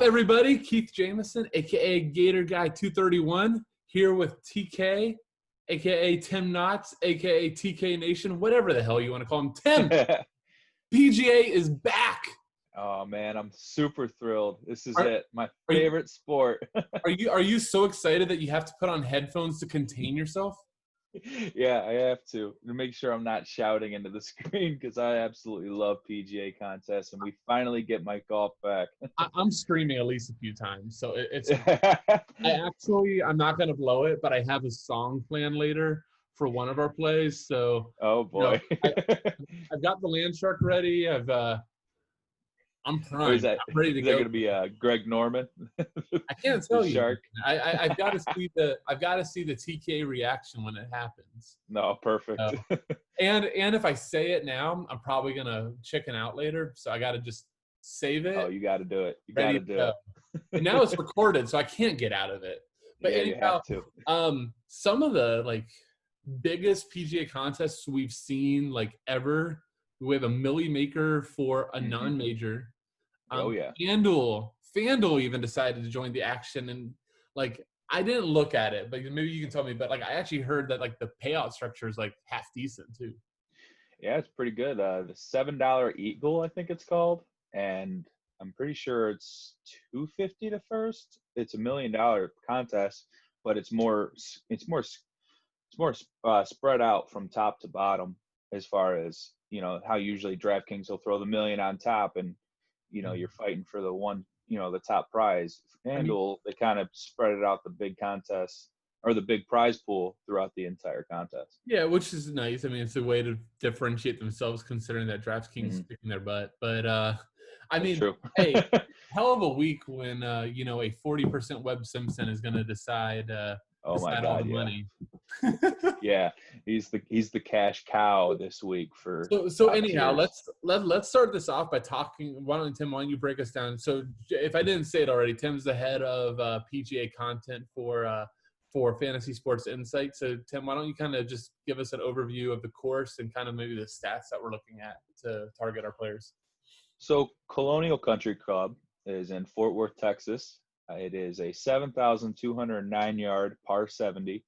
everybody? Keith Jamison, a.k.a. Gator Guy 231, here with TK, a.k.a. Tim Knotts, a.k.a. TK Nation, whatever the hell you want to call him. Tim, PGA is back. Oh, man, I'm super thrilled. This is my favorite sport. Are you so excited that you have to put on headphones to contain yourself? Yeah, I have to make sure I'm not shouting into the screen because I absolutely love PGA contests, and we finally get my golf back. I'm streaming at least a few times, so it's. I'm not gonna blow it, but I have a song planned later for one of our plays. So. Oh boy. I've got the land shark ready. I'm primed. I'm ready to go. Is that going to be Greg Norman? I can't tell you. Shark. I've got to see the TK reaction when it happens. No, perfect. And if I say it now, I'm probably gonna chicken out later. So I got to just save it. Oh, you got to do it. You got to do it. And now it's recorded, so I can't get out of it. But yeah, anyhow, you have to. Some of the biggest PGA contests we've seen ever. We have a Millie Maker for a non-major. Oh yeah. FanDuel even decided to join the action, and I didn't look at it, but maybe you can tell me. But I actually heard that the payout structure is half decent too. Yeah, it's pretty good. The $7 Eagle, I think it's called, and I'm pretty sure it's $250 to first. It's $1 million contest, but it's more spread out from top to bottom as far as how usually DraftKings will throw the $1 million on top, and you're fighting for the one, the top prize. FanDuel, they kind of spread it out, the big contest or the big prize pool throughout the entire contest. Yeah, which is nice. I mean, it's a way to differentiate themselves considering that DraftKings is kicking their butt. But I mean, hey, hell of a week when a 40% Webb Simpson is going to decide. Oh my God, all the money. Yeah, he's the cash cow this week for. So anyhow, let's start this off by talking. Why don't you break us down? So if I didn't say it already, Tim's the head of PGA content for Fantasy Sports Insight. So Tim, why don't you kind of just give us an overview of the course and kind of maybe the stats that we're looking at to target our players? So Colonial Country Club is in Fort Worth, Texas. It is a 7,209-yard par 70.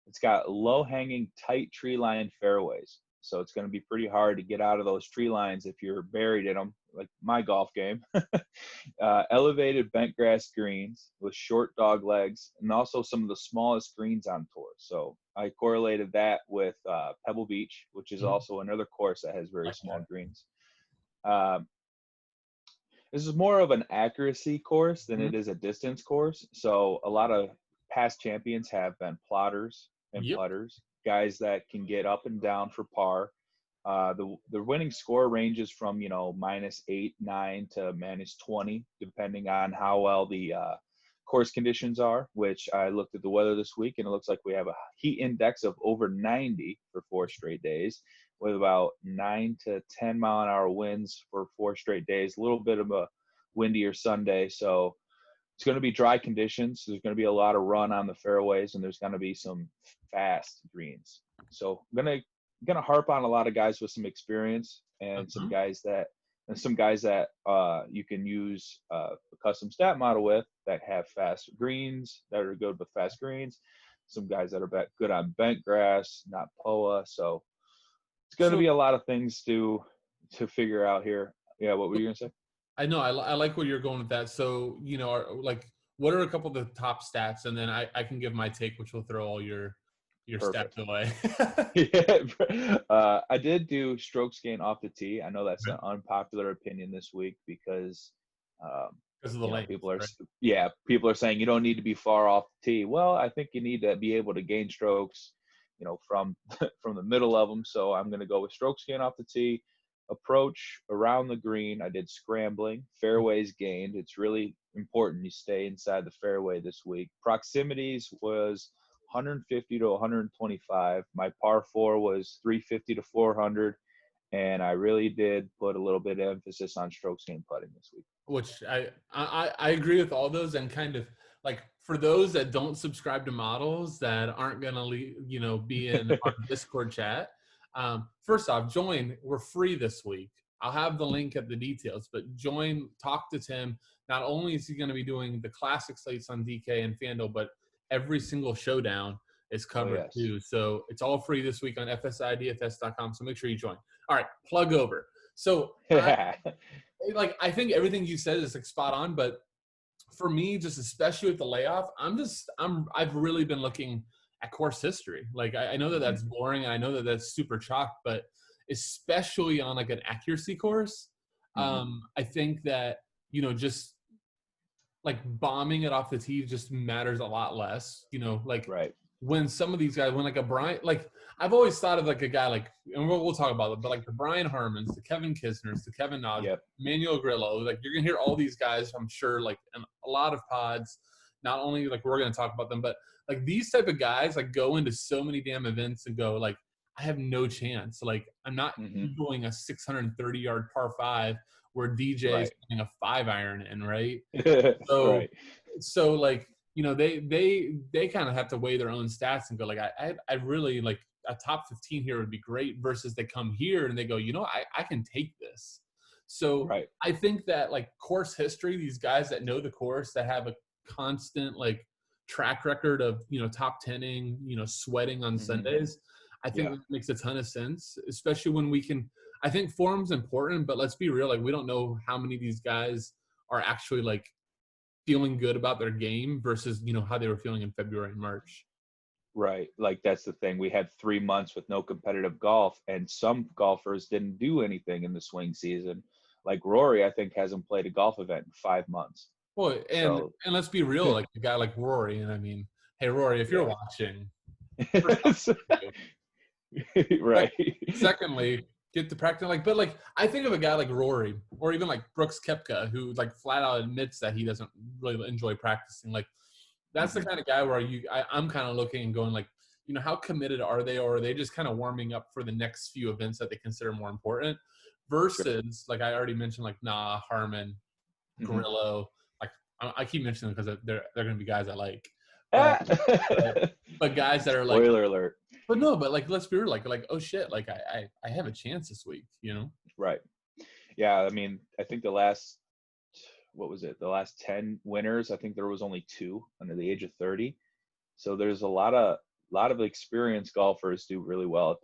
It's got low-hanging, tight tree-lined fairways. So it's going to be pretty hard to get out of those tree lines if you're buried in them, like my golf game. Elevated bent grass greens with short dog legs, and also some of the smallest greens on tour. So I correlated that with Pebble Beach, which is also another course that has very small greens. This is more of an accuracy course than it is a distance course. So a lot of past champions have been plotters and putters, guys that can get up and down for par. The winning score ranges from, -8, 9 to -20, depending on how well the course conditions are, which I looked at the weather this week, and it looks like we have a heat index of over 90 for 4 straight days, with about 9 to 10 mile-an-hour winds for 4 straight days, a little bit of a windier Sunday. So it's going to be dry conditions. There's going to be a lot of run on the fairways, and there's going to be some fast greens. So I'm going to harp on a lot of guys with some experience and some guys that you can use a custom stat model with that have fast greens, that are good with fast greens. Some guys that are good on bent grass, not POA. So it's going to be a lot of things to figure out here. Yeah, what were you going to say? I know. I like where you're going with that. So, what are a couple of the top stats? And then I can give my take, which will throw all your stats away. Yeah. I did do strokes gained off the tee. I know that's an unpopular opinion this week because of the length, people are saying you don't need to be far off the tee. Well, I think you need to be able to gain strokes, from the middle of them. So I'm going to go with strokes gained off the tee. Approach around the green, I did scrambling. Fairways gained. It's really important you stay inside the fairway this week. Proximities was 150 to 125. My par 4 was 350 to 400, and I really did put a little bit of emphasis on strokes gained putting this week. Which I agree with all those, and kind of for those that don't subscribe to models that aren't gonna be in our Discord chat. First off, join. We're free this week. I'll have the link at the details, but join, talk to Tim, not only is he going to be doing the classic slates on DK and FanDuel, but every single showdown is covered too. So it's all free this week on fsidfs.com. So make sure you join. All right, plug over. So I think everything you said is like spot on, but for me, just especially with the layoff, I've really been looking at course history. Like I know that that's boring, and I know that that's super chalk, but especially on like an accuracy course, I think that, you know, just like bombing it off the tee just matters a lot less, you know, like when some of these guys, when like a Brian, like I've always thought of like a guy like, and we'll talk about it, but like the Brian Harmons, the Kevin Kisners, the Kevin Nodge, Manuel Grillo, like you're going to hear all these guys, I'm sure, like in a lot of pods, not only like we're going to talk about them, but like these type of guys like go into so many damn events and go like, I have no chance. Like I'm not doing a 630-yard par 5 where DJ is putting a 5-iron in, right? So like, you know, they kind of have to weigh their own stats and go like, I really like a top 15 here would be great, versus they come here and they go, you know, I can take this. So I think that like course history, these guys that know the course, that have a constant like track record of, you know, top 10ing, you know, sweating on Sundays, I think that makes a ton of sense, especially when we can. I think form's important, but let's be real, like we don't know how many of these guys are actually like feeling good about their game versus, you know, how they were feeling in February and March. Right. Like that's the thing. We had 3 months with no competitive golf, and some golfers didn't do anything in the swing season. Like Rory, I think, hasn't played a golf event in 5 months. Well, and let's be real, like a guy like Rory, and I mean, hey Rory, if you're watching, Secondly, get to practice. Like, but like, I think of a guy like Rory, or even like Brooks Koepka, who like flat out admits that he doesn't really enjoy practicing. Like, that's the kind of guy where I'm kind of looking and going like, you know, how committed are they, or are they just kind of warming up for the next few events that they consider more important? Versus, like I already mentioned, like Harmon, Grillo. Like I keep mentioning them because they're going to be guys I like. But guys that are like, spoiler alert. But no, but like let's be real, like oh shit, like I have a chance this week, you know? Right. Yeah, I mean, I think the last 10 winners, I think there was only 2 under the age of 30. So there's a lot of experienced golfers do really well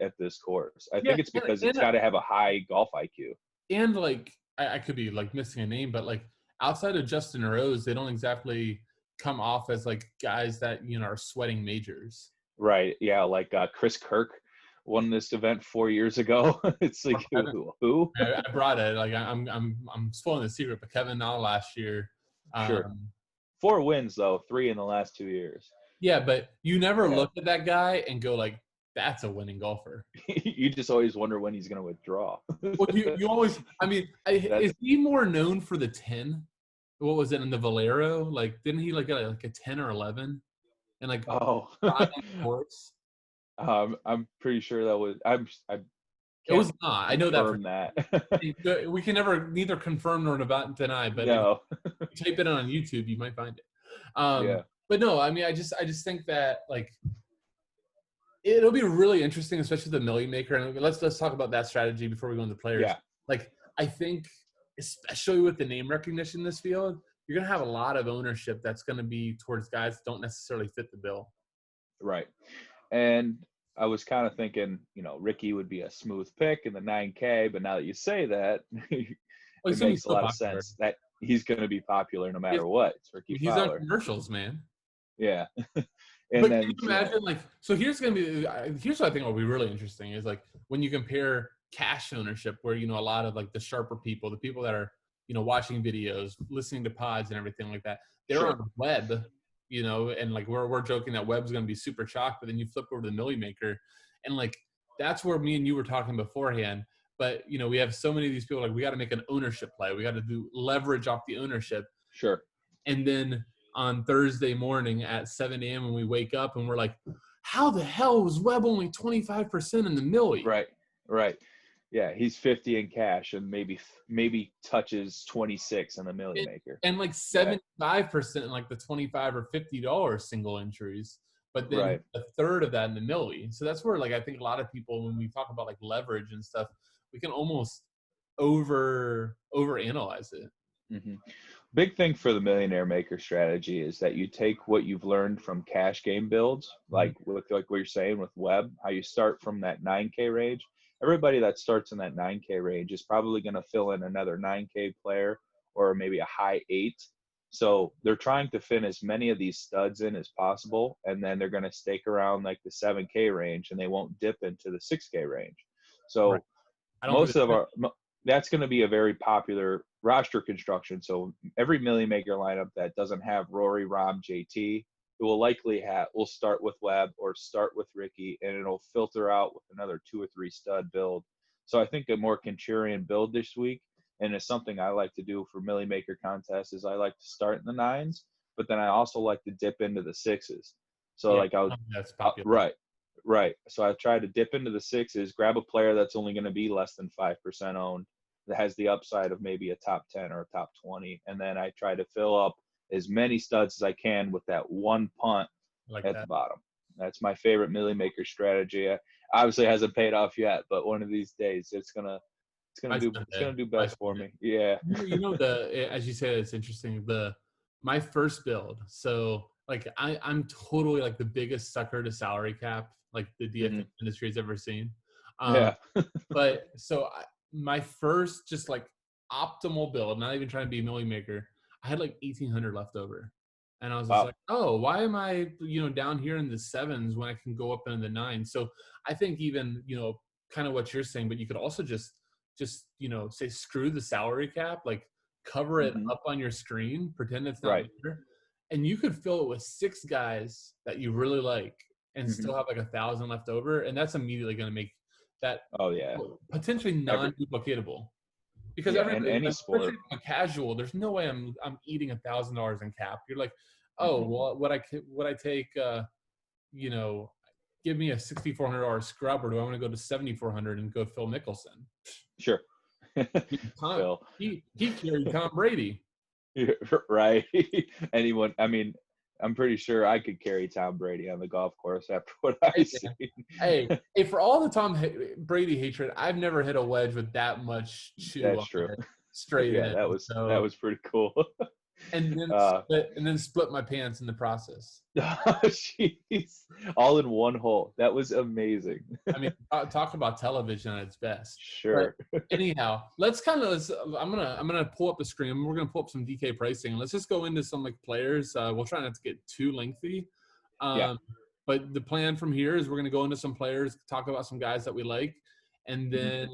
at this course. I think it's because it's got to have a high golf IQ. And like I could be like missing a name, but like outside of Justin Rose, they don't exactly come off as like guys that, you know, are sweating majors. Right. Yeah. Like Chris Kirk won this event 4 years ago. It's like who? I brought it. Like I'm spoiling the secret, but Kevin Na last year. Sure. 4 wins though, 3 in the last 2 years. Yeah, but you never look at that guy and go like, that's a winning golfer. You just always wonder when he's going to withdraw. Well, you always. I mean, is he more known for the 10? What was it in the Valero? Like, didn't he like get like a 10 or 11? And like, course. I'm pretty sure that was. It was not. I know that. We can neither confirm nor deny. But no. If you type it on YouTube, you might find it. But no, I mean, I just think that like it'll be really interesting, especially the Millie Maker. And let's talk about that strategy before we go into players. Yeah. Like I think, especially with the name recognition in this field, you're going to have a lot of ownership that's going to be towards guys that don't necessarily fit the bill. Right. And I was kind of thinking, you know, Ricky would be a smooth pick in the 9K, but now that you say that, it makes a lot of sense that he's going to be popular no matter what. It's Ricky Fowler. He's on commercials, man. Yeah. But can you imagine, like, so here's what I think will be really interesting is like when you compare cash ownership, where, you know, a lot of like the sharper people, the people that are, you know, watching videos, listening to pods and everything like that, they're on web, you know, and like we're joking that web's going to be super chalk, but then you flip over to the Millie Maker and like that's where me and you were talking beforehand. But, you know, we have so many of these people, like we got to make an ownership play. We got to do leverage off the ownership. Sure. And then on Thursday morning at 7 a.m. when we wake up and we're like, how the hell was Webb only 25% in the Millie? Right. Yeah, he's 50 in cash and maybe touches 26 in the Millie Maker. And like 75% in like the $25 or $50 single entries, but then a third of that in the Millie. So that's where like I think a lot of people, when we talk about like leverage and stuff, we can almost overanalyze it. Mm-hmm. Big thing for the millionaire maker strategy is that you take what you've learned from cash game builds, like what you're saying with Webb, how you start from that 9K range. Everybody that starts in that 9K range is probably going to fill in another 9K player or maybe a high 8. So they're trying to fit as many of these studs in as possible, and then they're going to stake around like the 7K range, and they won't dip into the 6K range. So Right. most of our that's going to be a very popular roster construction. So every million maker lineup that doesn't have Rory, Rahm, JT, it will likely will start with Webb or start with Ricky, and it'll filter out with another 2 or 3 stud build. So I think a more contrarian build this week, and it's something I like to do for million maker contests, is I like to start in the 9s, but then I also like to dip into the 6s. So like that's popular. Right. So I try to dip into the 6s, grab a player that's only going to be less than 5% owned, that has the upside of maybe a top 10 or a top 20. And then I try to fill up as many studs as I can with that one punt at the bottom. That's my favorite million maker strategy. Obviously hasn't paid off yet, but one of these days it's gonna do best for me. Yeah. As you say, it's interesting. My first build. So like I'm totally like the biggest sucker to salary cap like the DFS industry has ever seen. Yeah. But so my first just like optimal build, not even trying to be a million maker, I had like 1,800 left over. And I was just like, oh, why am I, down here in the 7s when I can go up into the 9s? So I think even, kind of what you're saying, but you could also just say screw the salary cap, like cover it up on your screen, pretend it's not there. And you could fill it with 6 guys that you really like and still have like 1,000 left over. And that's immediately going to make that potentially non-duplicatable. Because everybody, any sport, a casual, there's no way I'm eating $1,000 in cap. You're like, oh, well, would I take, give me a $6,400 scrub, or do I want to go to $7,400 and go Phil Mickelson? Sure. Phil. He carried Tom Brady. Right. Anyone, I mean, I'm pretty sure I could carry Tom Brady on the golf course after what I see. Hey, for all the Tom Brady hatred, I've never hit a wedge with that much chew. That's true. Straight in. That was pretty cool. And then split my pants in the process. Jeez. All in one hole. That was amazing. I mean, talk about television at its best. Sure. But anyhow, I'm gonna pull up the screen. We're gonna pull up some DK pricing. Let's just go into some like players. We'll try not to get too lengthy. But the plan from here is we're gonna go into some players, talk about some guys that we like, and then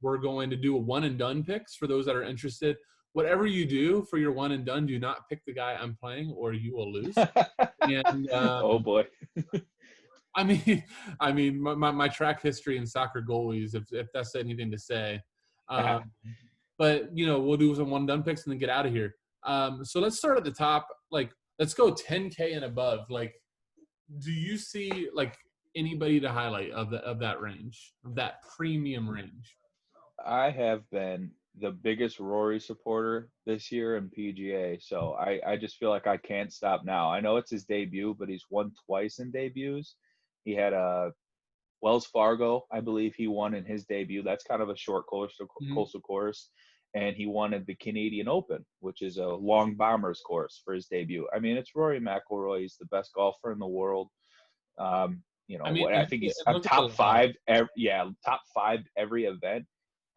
we're going to do a one and done picks for those that are interested. Whatever you do for your one and done, do not pick the guy I'm playing, or you will lose. And, oh boy. I mean, my track history in soccer goalies, if that's anything to say. But we'll do some one done picks and then get out of here. So let's start at the top. Like, let's go 10K and above. Like, do you see like anybody to highlight of that range, of that premium range? I have been the biggest Rory supporter this year in PGA. So I just feel like I can't stop now. I know it's his debut, but he's won twice in debuts. He had a Wells Fargo, I believe he won in his debut. That's kind of a short coastal course. And he won at the Canadian Open, which is a long bombers course for his debut. I mean, it's Rory McIlroy. He's the best golfer in the world. I think he's top 5. Top 5 every event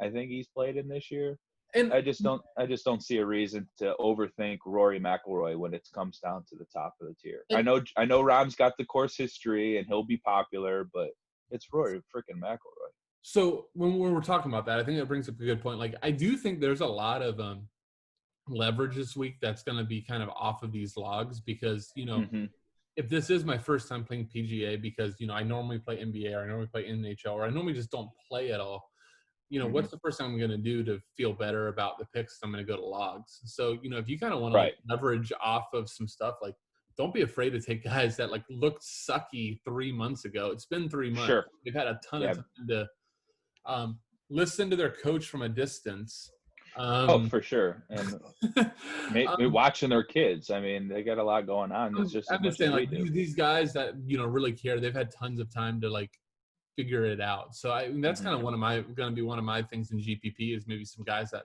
I think he's played in this year. And I just don't see a reason to overthink Rory McIlroy when it comes down to the top of the tier. I know Rahm's got the course history and he'll be popular, but it's Rory freaking McIlroy. So when we're talking about that, I think that brings up a good point. Like, I do think there's a lot of leverage this week that's going to be kind of off of these logs because, if this is my first time playing PGA because, I normally play NBA or I normally play NHL or I normally just don't play at all, what's the first thing I'm going to do to feel better about the picks? I'm going to go to logs. So, if you kind of want to leverage off of some stuff, like don't be afraid to take guys that like looked sucky 3 months ago. It's been 3 months. Sure. They've had a ton of time to listen to their coach from a distance. For sure. And maybe watching their kids. I mean, they got a lot going on. It's just I'm just saying, like these guys that really care. They've had tons of time to like figure it out. So that's kind of going to be one of my things in GPP is maybe some guys that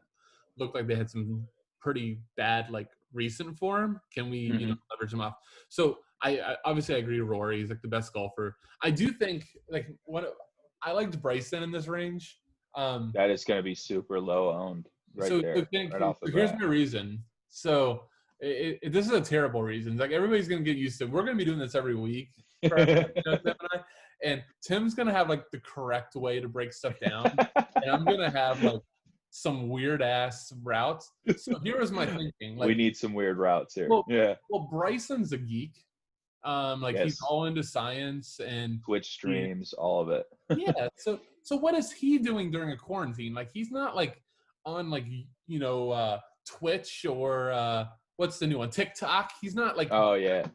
look like they had some pretty bad like recent form. Can we leverage him off? So I obviously I agree. Rory is like the best golfer. I do think like I liked Bryson in this range. That is going to be super low owned right off the Here's bat. my reason. So this is a terrible reason. Like everybody's going to get used to it. We're going to be doing this every week. And Tim's going to have like the correct way to break stuff down. And I'm going to have like some weird ass routes. So here was my thinking. Like, we need some weird routes here. Well, Bryson's a geek. He's all into science and Twitch streams, all of it. Yeah. So what is he doing during a quarantine? Like he's not like on like Twitch or what's the new one? TikTok. He's not like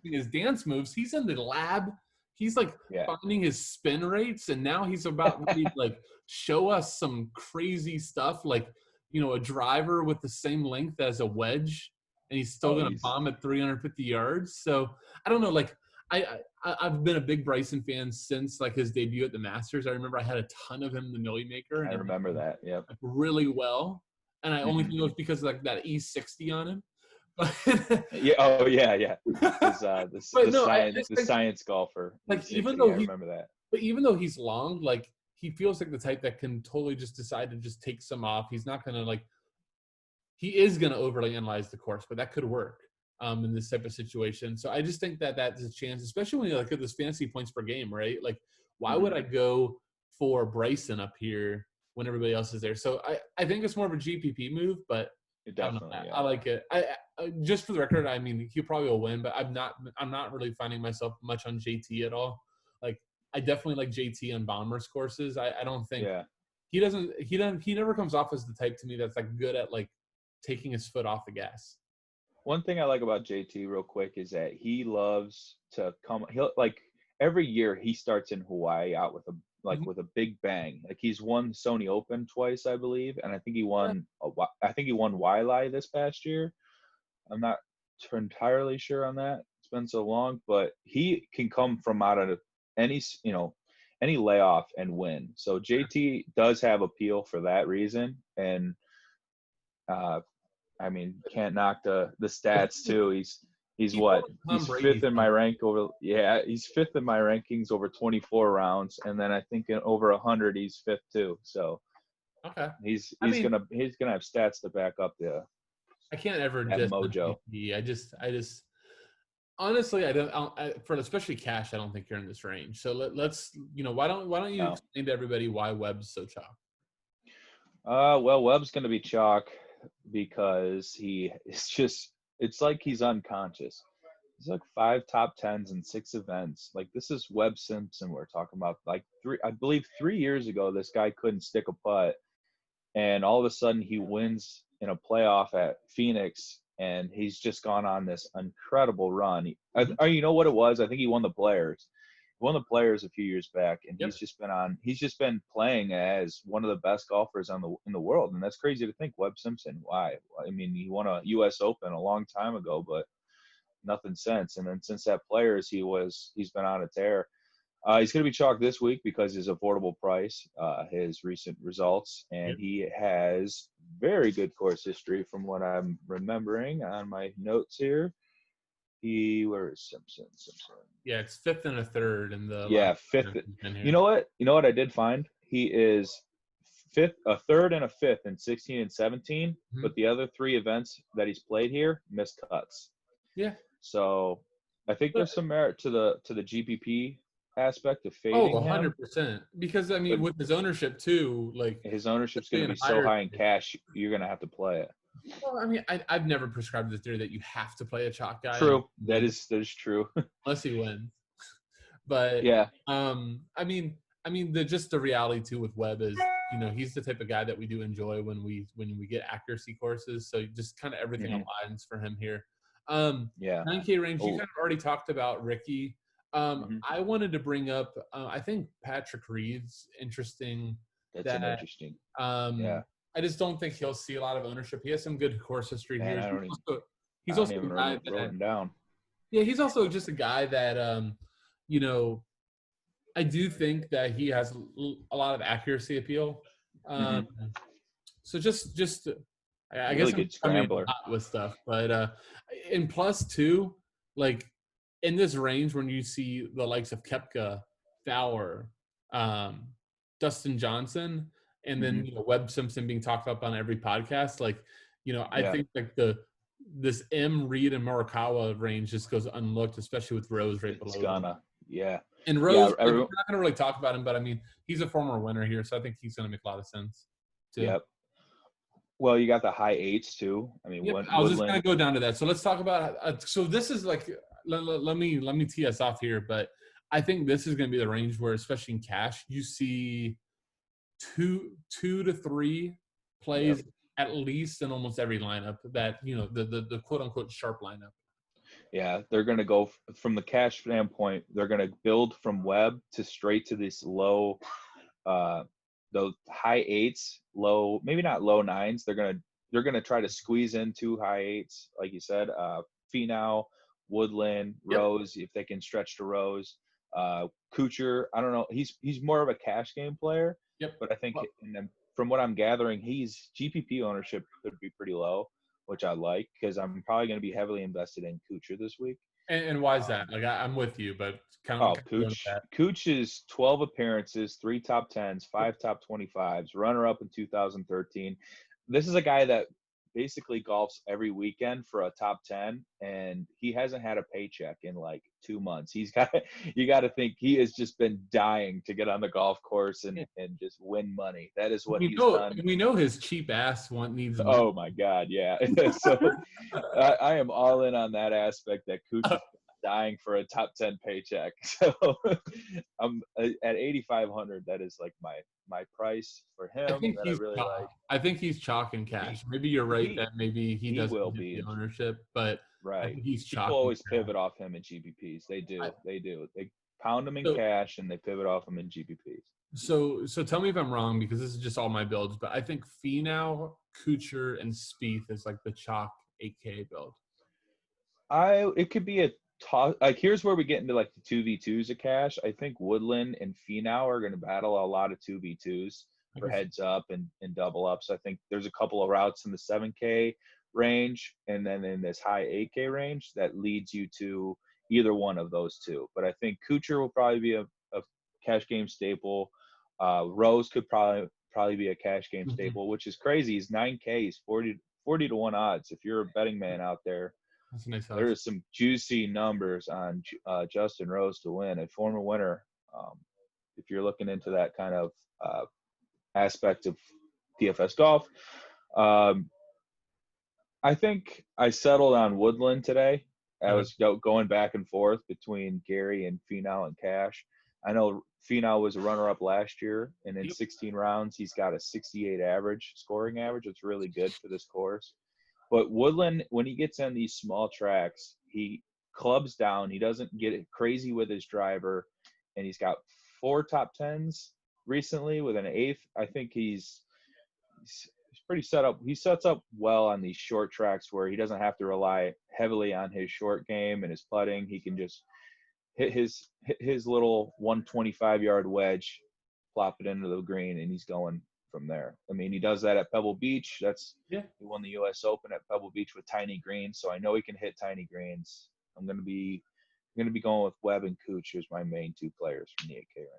his dance moves. He's in the lab. He's like finding his spin rates, and now he's about to like show us some crazy stuff, like a driver with the same length as a wedge, and he's still gonna bomb at 350 yards. So I don't know, like I've been a big Bryson fan since like his debut at the Masters. I remember I had a ton of him in the Millie Maker. I remember that. Yep. Like, really well, and I only think it was because of like that E60 on him. Yeah. Oh yeah. The science golfer. Like E60, even though I remember that. But even though he's long, like he feels like the type that can totally just decide to just take some off. He's not gonna like. He is gonna overly analyze the course, but that could work in this type of situation. So I just think that that's a chance, especially when you look at this fantasy points per game, right? Like, why would I go for Bryson up here when everybody else is there? So I think it's more of a GPP move, but. Definitely, I like it. I just for the record, I mean, he probably will win, but I'm not really finding myself much on JT at all. Like, I definitely like JT on Bombers courses. I don't think he never comes off as the type to me that's like good at like taking his foot off the gas. One thing I like about JT real quick is that he loves to come. He'll like every year he starts in Hawaii out with a with a big bang. Like he's won Sony Open twice, I believe, and I think he won. I think he won Waialae this past year. I'm not entirely sure on that. It's been so long, but he can come from out of any layoff and win. So JT does have appeal for that reason, and I mean, can't knock the stats too. He's what? He's fifth in my rank over. Yeah, he's fifth in my rankings over 24 rounds, and then I think in over 100 he's fifth too. So okay, he's gonna have stats to back up the. I can't ever just mojo. I just honestly for especially cash I don't think you're in this range. So let's why don't you explain to everybody why Webb's so chalk? Well, Webb's gonna be chalk because it's like he's unconscious. He's like 5 top 10s in 6 events. Like this is Webb Simpson we're talking about. Like 3 years ago, this guy couldn't stick a putt, and all of a sudden he wins in a playoff at Phoenix, and he's just gone on this incredible run. You know what it was? I think he won the Players. He won the Players a few years back, and he's just been playing as one of the best golfers in the world, and that's crazy to think. Webb Simpson, why? I mean, he won a U.S. Open a long time ago, but nothing since. And then since that Players, he's been on a tear. He's going to be chalked this week because his affordable price, his recent results, and he has very good course history from what I'm remembering on my notes here. Where is Simpson? Yeah, it's 5th and a 3rd in the 5th. You know what I did find? He is 5th, a 3rd and a 5th in 16 and 17, but the other 3 events that he's played here missed cuts. Yeah. So I think there's some merit to the GPP aspect of fading 100%. Because I mean, with his ownership too, like his ownership's going to be so high in cash, you're going to have to play it. Well, I mean, I've never prescribed the theory that you have to play a chalk guy. True, that is true. Unless he wins, but yeah. I mean, the reality too with Webb is, he's the type of guy that we do enjoy when we get accuracy courses. So just kind of everything aligns for him here. 9K range. You kind of already talked about Ricky. I wanted to bring up. I think Patrick Reed's interesting. That's interesting. I just don't think he'll see a lot of ownership. He has some good course history here. He's also a guy that, down. Yeah, he's also just a guy that, I do think that he has a lot of accuracy appeal. So just I Really guess I'm good coming scrambler. hot with stuff, but in plus two, like in this range when you see the likes of Koepka, Fowler, um, Dustin Johnson, and then Webb Simpson being talked up on every podcast, like I Yeah. think like this M Reed and Morikawa range just goes unlooked, especially with Rose right It's below them. gonna. Yeah. And Yeah. Rose, like, we're not going to really talk about him, but I mean, he's a former winner here, so I think he's going to make a lot of sense too. Yep. Well, you got the high eights too. I mean, Yep, I was just Woodland. going to go down to that. So let's talk about. So this is like, let me tee us off here, but I think this is going to be the range where, especially in cash, you see two to three plays at least in almost every lineup. That the quote unquote sharp lineup. Yeah, they're going to go from the cash standpoint. They're going to build from Webb to straight to this low, the high eights, low, maybe not low nines. They're gonna try to squeeze in two high eights, like you said. Finau, Woodland, Rose, if they can stretch to Rose. Kuchar, I don't know. He's more of a cash game player. Yep. But I think from what I'm gathering, he's GPP ownership could be pretty low, which I like because I'm probably going to be heavily invested in Kuchar this week. And why is that? Like I'm with you, but kind of Cooch is 12 appearances, 3 top 10s, 5 top 25s, runner-up in 2013. This is a guy that basically golfs every weekend for a top 10, and he hasn't had a paycheck in like 2 months. You got to think he has just been dying to get on the golf course and just win money. That is what he's done. We know his cheap ass needs money. Oh my God, yeah. So I am all in on that aspect that Cooch is dying for a top 10 paycheck. So I'm at 8,500. That is like my price for him that I really like. I think he's chalk and cash. Maybe you're right that maybe he doesn't will get be the ownership, but right. I think he's chalk. People always pivot off him in GPPs. They do. They pound him in cash and they pivot off him in GPPs. So tell me if I'm wrong, because this is just all my builds, but I think Finau, Kuchar, and Spieth is like the chalk 8K build. It could be a toss. Like here's where we get into like the 2v2s of cash. I think Woodland and Finau are going to battle a lot of 2v2s for heads up and double ups. I think there's a couple of routes in the 7K range and then in this high 8K range that leads you to either one of those two. But I think Kuchar will probably be a cash game staple. Rose could probably be a cash game staple, which is crazy. He's 9K. He's 40 to 1 odds. If you're a betting man out there, that's nice. There is some juicy numbers on Justin Rose to win, a former winner. If you're looking into that kind of aspect of DFS golf, I think I settled on Woodland today. I was going back and forth between Gary and Finau and Cash. I know Finau was a runner-up last year, and in 16 rounds, he's got a 68 scoring average. It's really good for this course. But Woodland, when he gets on these small tracks, he clubs down. He doesn't get it crazy with his driver, and he's got 4 top 10s recently with an 8th. I think he's pretty set up. He sets up well on these short tracks where he doesn't have to rely heavily on his short game and his putting. He can just hit his little 125-yard wedge, plop it into the green, and he's going from there. I mean, he does that at Pebble Beach. He won the U.S. Open at Pebble Beach with tiny greens, so I know he can hit tiny greens. I'm going to be going with Webb and Cooch as my main 2 players from the 8K range.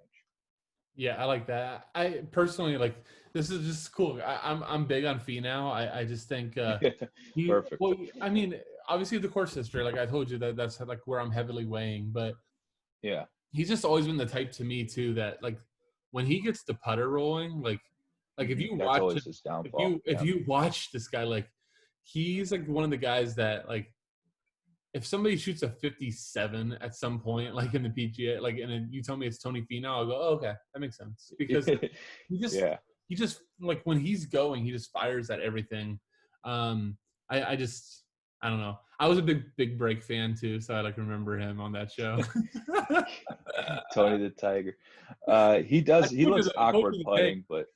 Yeah, I like that. I personally like this is just cool. I'm big on Finau. I just think perfect. Well, I mean, obviously the course history, like I told you, that's like where I'm heavily weighing, but yeah, he's just always been the type to me too that like when he gets the putter rolling, like if you watch if you watch this guy, like he's like one of the guys that like if somebody shoots a 57 at some point, like in the PGA, like and then you tell me it's Tony Finau, I'll go, oh, okay, that makes sense because he just like when he's going, he just fires at everything. I don't know. I was a big break fan too, so I like remember him on that show. Tony the Tiger. He looks awkward putting, but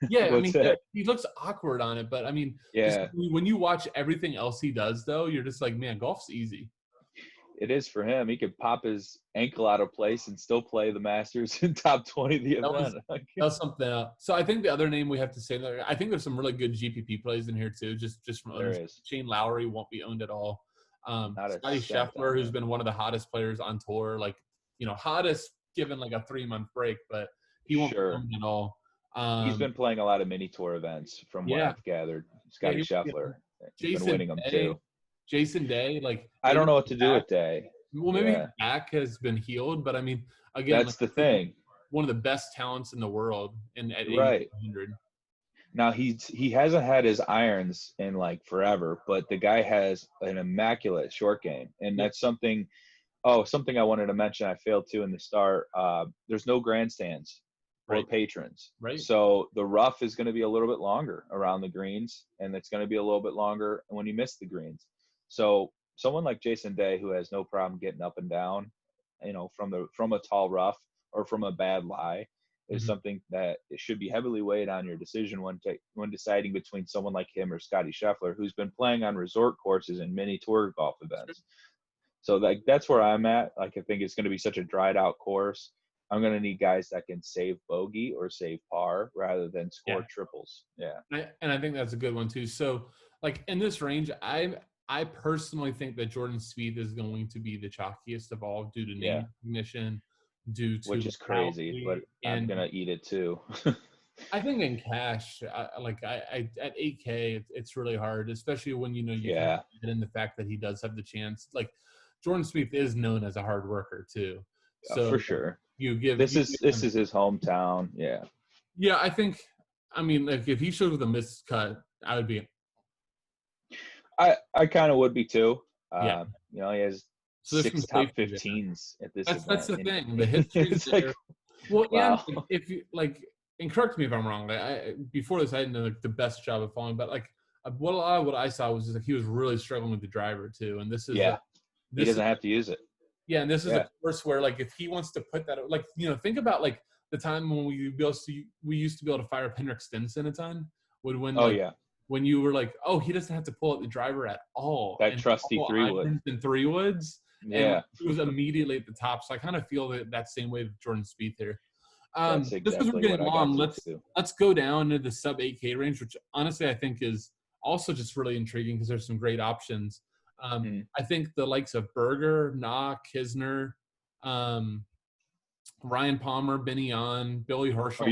yeah, I mean, he looks awkward on it, but I mean, yeah. When you watch everything else he does, though, you're just like, man, golf's easy. it is for him. He could pop his ankle out of place and still play the Masters in top 20 of the event. That was something else. So I think the other name we have to say, I think there's some really good GPP plays in here too, just from owners. Shane Lowry won't be owned at all. Scotty Scheffler, who's been one of the hottest players on tour, like, hottest given like a 3-month break, but he won't be owned at all. He's been playing a lot of mini tour events from what I've gathered. Scotty Scheffler. He's been winning them too. Jason Day, like, I don't know what to do with Day. Well, maybe his back has been healed, but I mean, again, that's the thing. One of the best talents in the world, and at 8,100. Now he hasn't had his irons in like forever, but the guy has an immaculate short game, and that's something. Oh, something I wanted to mention I failed to in the start. There's no grandstands or patrons, right? So the rough is going to be a little bit longer around the greens, and it's going to be a little bit longer when you miss the greens. So someone like Jason Day, who has no problem getting up and down, from a tall rough or from a bad lie, is something that it should be heavily weighed on your decision when deciding between someone like him or Scotty Scheffler, who's been playing on resort courses and mini tour golf events. So that's where I'm at. Like, I think it's going to be such a dried out course. I'm going to need guys that can save bogey or save par rather than score triples. Yeah. And I think that's a good one too. So like in this range, I personally think that Jordan Spieth is going to be the chalkiest of all due to name recognition, which is crazy, but I'm gonna eat it too. I think in cash, I at 8K, it's really hard, especially when you get in the fact that he does have the chance. Like, Jordan Spieth is known as a hard worker too, so for sure. This is his hometown. Yeah, I think. I mean, like, if he showed with a missed cut, I would be. I kind of would be too. He has so 6 top 15s at this event. That's the thing. The history is there. Wow. And if you and correct me if I'm wrong. Before this, I didn't know the best job of following, but what I saw was just he was really struggling with the driver too. And this is he doesn't have to use it. Yeah, and this is a course where if he wants to put that think about the time when we used to be able to fire Henrik Stenson a ton when you were he doesn't have to pull out the driver at all. That trusty 3-wood. And 3-woods. Yeah. It was immediately at the top. So I kind of feel that same way with Jordan Spieth here. Just because we're getting long, let's go down to the sub 8K range, which honestly I think is also just really intriguing because there's some great options. I think the likes of Berger, Nah, Kisner, Ryan Palmer, Benny On, Billy Herschel. Are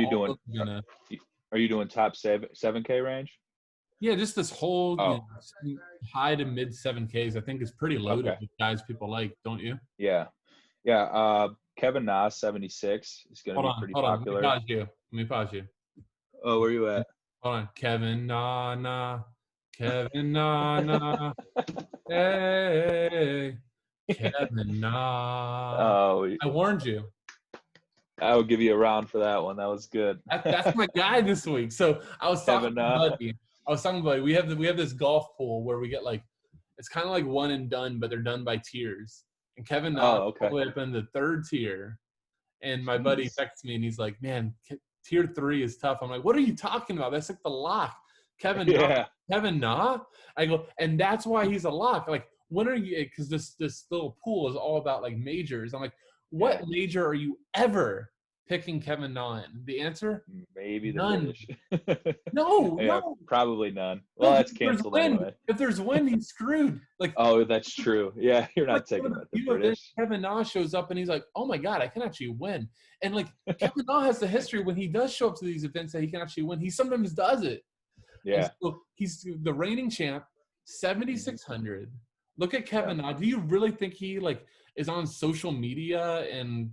you doing top 7K range? Yeah, just this whole high to mid 7Ks, I think, is pretty loaded with guys people like, don't you? Yeah. Kevin Na 76 is going to be pretty popular. Let me pause you. Oh, where you at? Hold on. Kevin Na. Kevin Na. Hey. Kevin Na. Oh, I warned you. I will give you a round for that one. That was good. That's my guy this week. So I was talking about we have this golf pool where we get it's kind of like one and done, but they're done by tiers. And Kevin all the way up in the 3rd tier. And my buddy texts me and he's like, "Man, tier 3 is tough." I'm like, "What are you talking about? That's like the lock." Kevin Na. I go, and that's why he's a lock. Like, when are you? Because this little pool is all about majors. I'm like, what major are you ever picking Kevin Na in? The answer? Maybe the none. British. No. Probably none. Well, that's canceled anyway. If there's wind, he's screwed. Oh, that's true. Yeah, you're not taking that. The British. Kevin Na shows up and he's like, "Oh my God, I can actually win." And Kevin Na has the history when he does show up to these events that he can actually win. He sometimes does it. Yeah. So he's the reigning champ, 7,600. Look at Kevin Na. Do you really think he is on social media and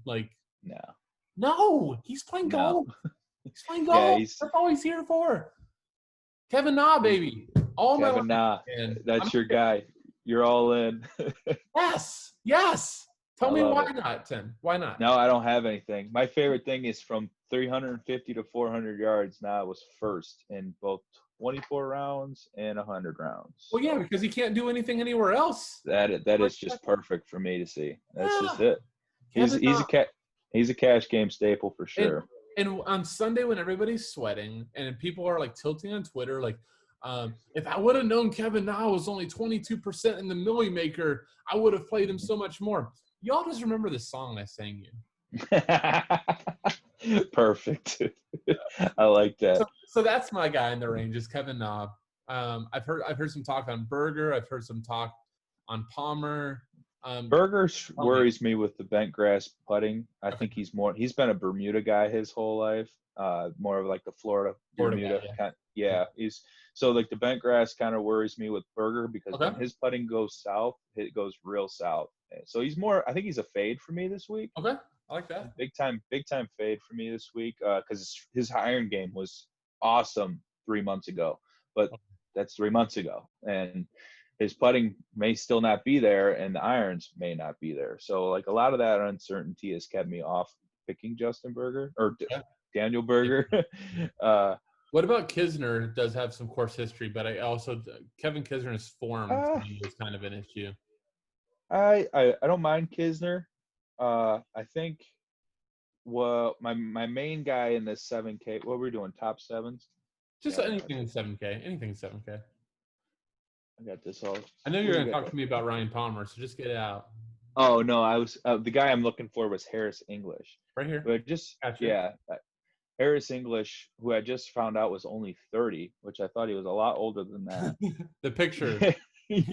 No, he's playing golf. He's playing golf. Yeah, that's all he's here for. Kevin Na, baby. Kevin Na. That's your guy. You're all in. Yes. Tell me why not, Tim. Why not? No, I don't have anything. My favorite thing is from 350 to 400 yards. Now it was first in both 24 rounds and 100 rounds. Well, yeah, because he can't do anything anywhere else. That is just perfect for me to see. That's just it. He's a cash game staple for sure. And on Sunday when everybody's sweating and people are tilting on Twitter, If I would have known Kevin Na was only 22% in the Millie Maker, I would have played him so much more. Y'all just remember the song I sang you. Perfect. I like that. So that's my guy in the range is Kevin Na. I've heard some talk on Berger. I've heard some talk on Palmer. Berger worries me with the bent grass putting. I think he's been a Bermuda guy his whole life. More of like the Florida Bermuda guy, yeah. He's so like the bent grass kind of worries me with Berger because when his putting goes south, it goes real south. So he's more. I think he's a fade for me this week. Okay, I like that. Big time fade for me this week because his iron game was awesome 3 months ago, but that's 3 months ago, and his putting may still not be there, and the irons may not be there. So like a lot of that uncertainty has kept me off picking Justin Berger or Daniel Berger. What about Kisner? Does have some course history, but I also Kevin Kisner's form to me is kind of an issue. I don't mind Kisner. I think my main guy in this 7K. What we're doing, top sevens. Just anything in 7K. Anything in 7K. I got this all. I know you're going to talk to me about Ryan Palmer, so just get it out. Oh no, I was the guy I'm looking for was Harris English. Right here. But Harris English, who I just found out was only 30, which I thought he was a lot older than that. The picture. He's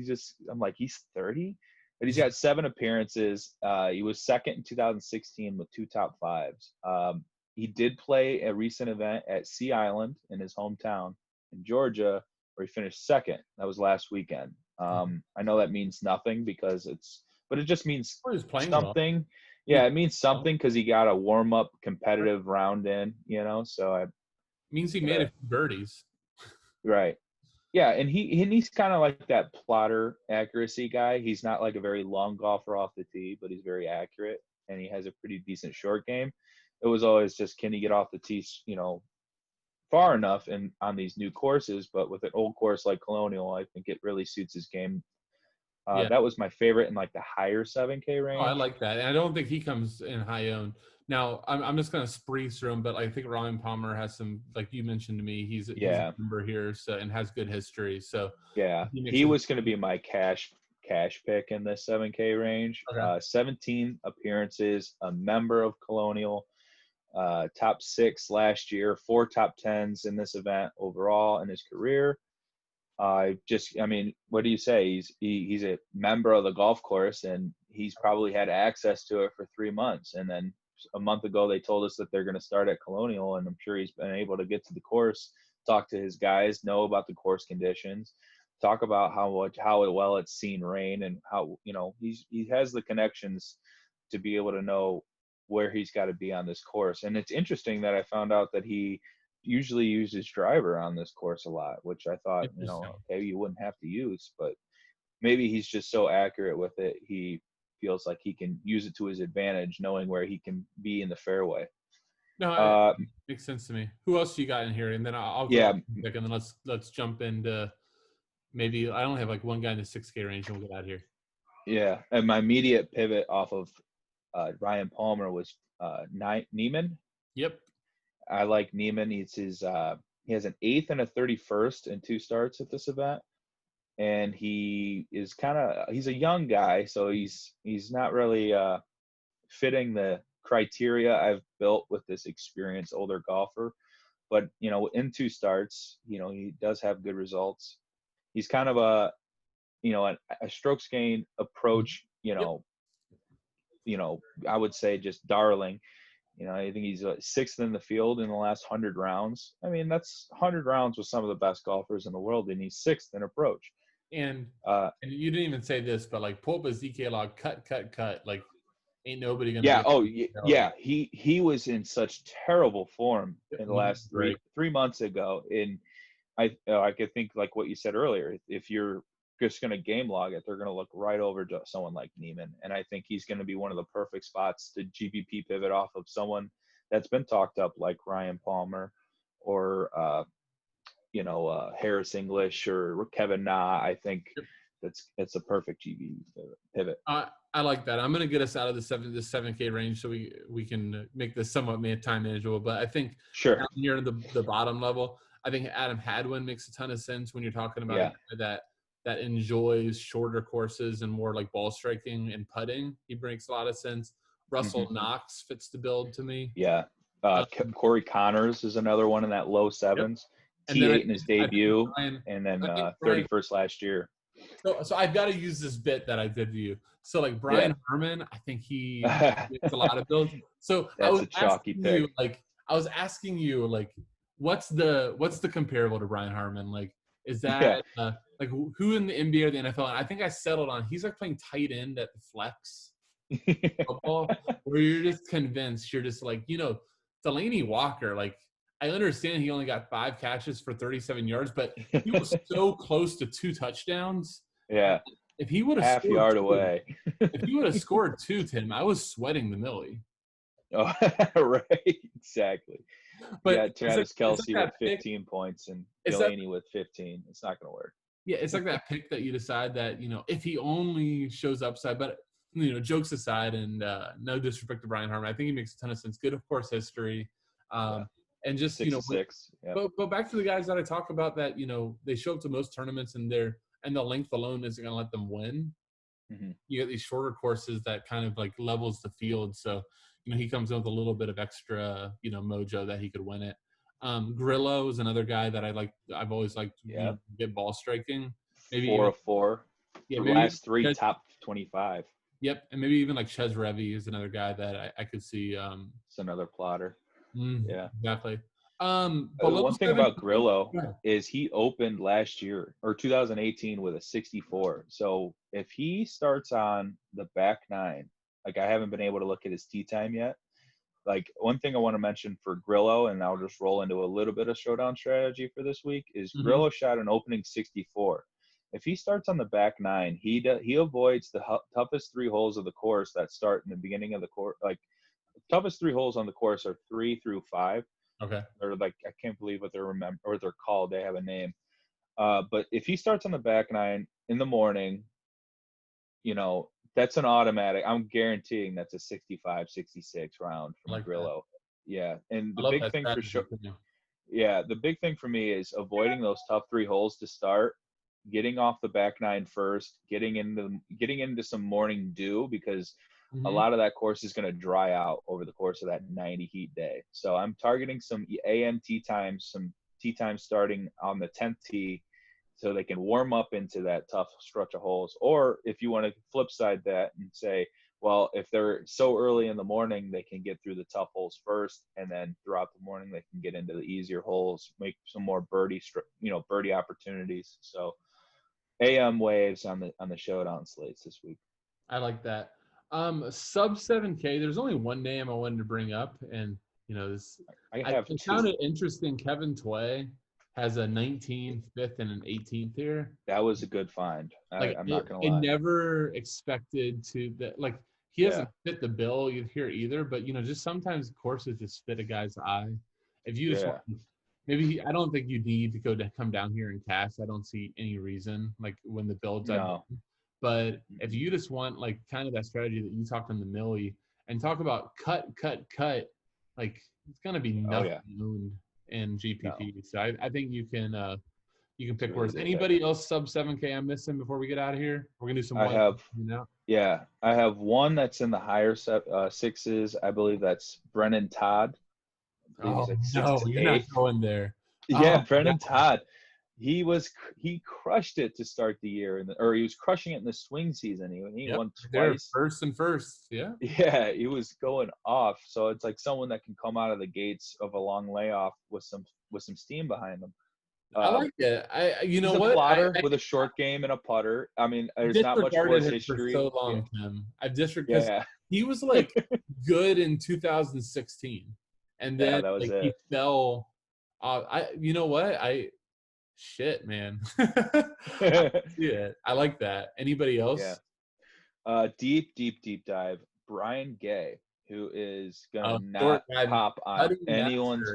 just. I'm like, he's 30, but he's got 7 appearances. He was second in 2016 with 2 top 5s. He did play a recent event at Sea Island in his hometown in Georgia, where he finished second. That was last weekend. I know that means nothing but it just means something. Well. Yeah, it means something because he got a warm-up competitive round in, so it means he made a few birdies. Right. Yeah, and he's kind of like that plotter accuracy guy. He's not like a very long golfer off the tee, but he's very accurate, and he has a pretty decent short game. It was always just, can he get off the tee, far enough on these new courses, but with an old course like Colonial, I think it really suits his game. That was my favorite in like the higher 7K range. Oh, I like that. And I don't think he comes in high owned. Now, I'm just going to breeze through him, but I think Ryan Palmer has some, like you mentioned to me, he's a member here and has good history. So he was going to be my cash pick in this 7K range. 17 appearances, a member of Colonial. Top 6 last year, 4 top 10s in this event overall in his career. What do you say? He's a member of the golf course, and he's probably had access to it for 3 months. And then a month ago, they told us that they're going to start at Colonial, and I'm sure he's been able to get to the course, talk to his guys, know about the course conditions, talk about how well it's seen rain, and how he has the connections to be able to know where he's got to be on this course. And it's interesting that I found out that he usually uses driver on this course a lot, which I thought, okay, you wouldn't have to use, but maybe he's just so accurate with it. He feels like he can use it to his advantage, knowing where he can be in the fairway. No, makes sense to me. Who else you got in here? And then I'll go pick, and then let's jump into maybe I only have like one guy in the 6K range, and we'll get out of here. Yeah, and my immediate pivot off of Ryan Palmer was Neiman. Yep. I like Neiman. He has an 8th and a 31st in 2 starts at this event. And he's a young guy, so he's not really fitting the criteria I've built with this experienced older golfer. But, in 2 starts, he does have good results. He's kind of a strokes gained approach, I would say just darling. I think he's 6th in the field in the last 100 rounds. I mean, that's 100 rounds with some of the best golfers in the world, and he's 6th in approach. And you didn't even say this, but like pull up a ZK log, cut. Like, ain't nobody gonna. Yeah. Oh, yeah. He was in such terrible form in the last 3 months ago. And I could think like what you said earlier. If you're just going to game log it, they're going to look right over to someone like Neiman. And I think he's going to be one of the perfect spots to GPP pivot off of someone that's been talked up like Ryan Palmer or, Harris English or Kevin Na. I think it's a perfect GPP pivot. I like that. I'm going to get us out of the 7K range so we can make this somewhat time manageable. But I think sure near the bottom level, I think Adam Hadwin makes a ton of sense when you're talking about Yeah. a guy that enjoys shorter courses and more like ball striking and putting. He makes a lot of sense. Russell Knox fits the build to me. Yeah. Um, Corey Connors is another one in that low sevens. And then T8 in his debut, Brian, and then Brian, 31st last year. So I've got to use this bit that I did to you. So like Brian Herman, I think he makes a lot of builds. So That's a chalky pick. I was asking you like, what's the comparable to Brian Harmon? Like, is that like who in the NBA or the NFL? And I think I settled on he's like playing tight end at the flex football, where you're just convinced you're just like, Delaney Walker, like I understand he only got 5 catches for 37 yards, but he was so close to 2 touchdowns. Yeah. If he would have half yard away. If he would have scored 2, Tim, I was sweating the Millie. Oh, right. Exactly. But Travis Kelce with 15 points and Delaney with 15. It's not going to work. Yeah, it's like that pick that you decide that, if he only shows upside, but, jokes aside and no disrespect to Brian Harmon, I think he makes a ton of sense. Good, of course, history. And just, 6 but back to the guys that I talk about that, they show up to most tournaments and the length alone isn't going to let them win. Mm-hmm. You get these shorter courses that kind of like levels the field. So, he comes in with a little bit of extra, mojo that he could win it. Grillo is another guy that I've always liked to get ball striking. Maybe 4 of 4. Yeah, maybe last 3 top 25. Yep, and maybe even like Ches Revy is another guy that I could see. It's another plotter. Yeah, exactly. But one thing about Grillo is he opened last year or 2018 with a 64. So if he starts on the back 9, like I haven't been able to look at his tee time yet. Like one thing I want to mention for Grillo, and I'll just roll into a little bit of showdown strategy for this week, is Grillo shot an opening 64. If he starts on the back 9, he avoids the toughest 3 holes of the course that start in the beginning of the course. Like toughest 3 holes on the course are 3 through 5. Okay. Or like I can't believe what they're called. They have a name. But if he starts on the back 9 in the morning, that's an automatic. I'm guaranteeing that's a 65, 66 round from like Grillo. That. Yeah. And the big thing for sure. Yeah, the big thing for me is avoiding those tough 3 holes to start, getting off the back 9 first, getting into some morning dew because a lot of that course is going to dry out over the course of that 90 heat day. So I'm targeting some AM tee times, some tee times starting on the 10th tee so they can warm up into that tough stretch of holes. Or if you want to flip side that and say, well, if they're so early in the morning, they can get through the tough holes first, and then throughout the morning they can get into the easier holes, make some more birdie opportunities. So AM waves on the showdown slates this week. I like that. Sub 7K, there's only one name I wanted to bring up, and I found it interesting. Kevin Tway has a 19th, 5th, and an 18th here. That was a good find. I'm not gonna lie. I never expected he hasn't fit the bill here either, but just sometimes courses just fit a guy's eye. If you just want, I don't think you need to come down here and cash. I don't see any reason when the build's up. But if you just want kind of that strategy that you talked on the Millie and talk about cut, it's gonna be nothing owned in GPP. No. So I think you can pick worse. Anybody else sub 7K I'm missing before we get out of here? We're gonna do some. I have one that's in the higher sixes. I believe that's Brennan Todd. Oh no, you're not going there. Yeah, Brennan Todd. He crushed it to start the year, or he was crushing it in the swing season. He won twice. First. Yeah. Yeah, he was going off. So it's like someone that can come out of the gates of a long layoff with some steam behind them. I like it. He's a plotter with a short game and a putter. I mean, there's not much course history. For so long, Tim. I've disregarded. He was good in 2016, and then that was he fell. Shit, man. Yeah, I like that. Anybody else? Yeah. Deep dive. Brian Gay, who is gonna not pop on anyone's.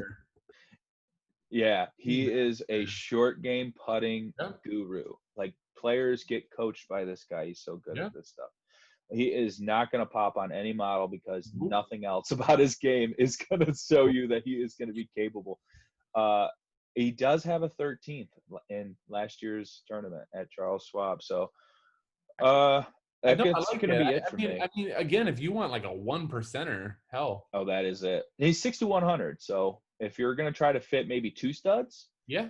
Yeah, he is a short game putting guru. Like players get coached by this guy. He's so good at this stuff. He is not going to pop on any model because nothing else about his game is going to show you that he is going to be capable. He does have a 13th in last year's tournament at Charles Schwab. So I that's know, I going like to be it. it for me. I mean, again, if you want like a 1%er, hell. Oh, that is it. He's 6-100. So if you're going to try to fit maybe 2 studs, yeah.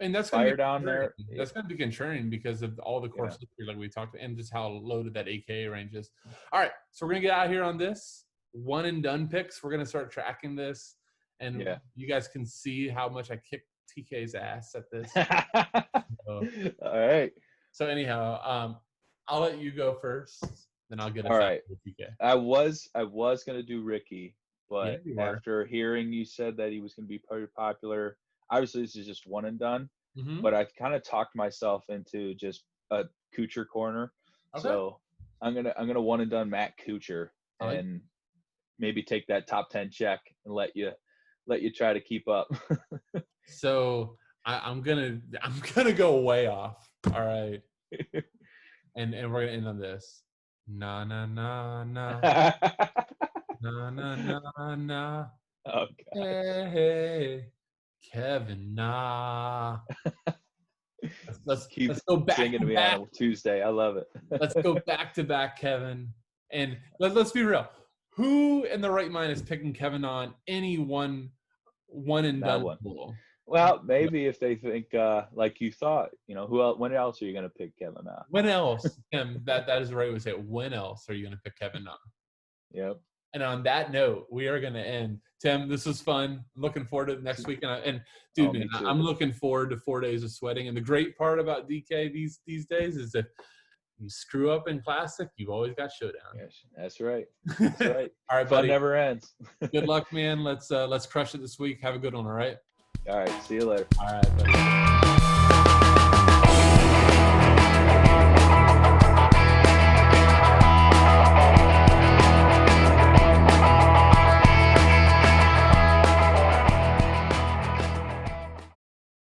And that's fire down there. That's going to be contrarian because of all the course history, like we talked, and just how loaded that AKA range is. All right, so we're going to get out here on this one and done picks. We're going to start tracking this, and you guys can see how much I kicked TK's ass at this. All right. So anyhow, I'll let you go first, then I'll get us all out right. with TK. I was going to do Ricky, but after hearing you said that he was going to be pretty popular, obviously this is just one and done. Mm-hmm. But I kind of talked myself into just a Kuchar corner. Okay. So I'm gonna one and done Matt Kuchar and maybe take that top 10 check and let you try to keep up. So I'm gonna go way off. All right. and we're gonna end on this. Na na na na na na na na. Oh, hey, Kevin, nah. Let's go back singing to me on a Tuesday. I love it. Let's go back to back, Kevin. And let's be real. Who in the right mind is picking Kevin on any one and done pool? Well, maybe if they think like you thought, who else? When else are you going to pick Kevin on? When else, Tim? That is the right way to say it. When else are you going to pick Kevin on? Yep. And on that note, we are going to end. Tim, this was fun. I'm looking forward to next week. And dude, man, I'm looking forward to 4 days of sweating. And the great part about DK these days is if you screw up in Classic, you've always got Showdown. Yes, that's right. That's right. All right, buddy. Fun never ends. Good luck, man. Let's crush it this week. Have a good one, all right? All right. See you later. All right, buddy.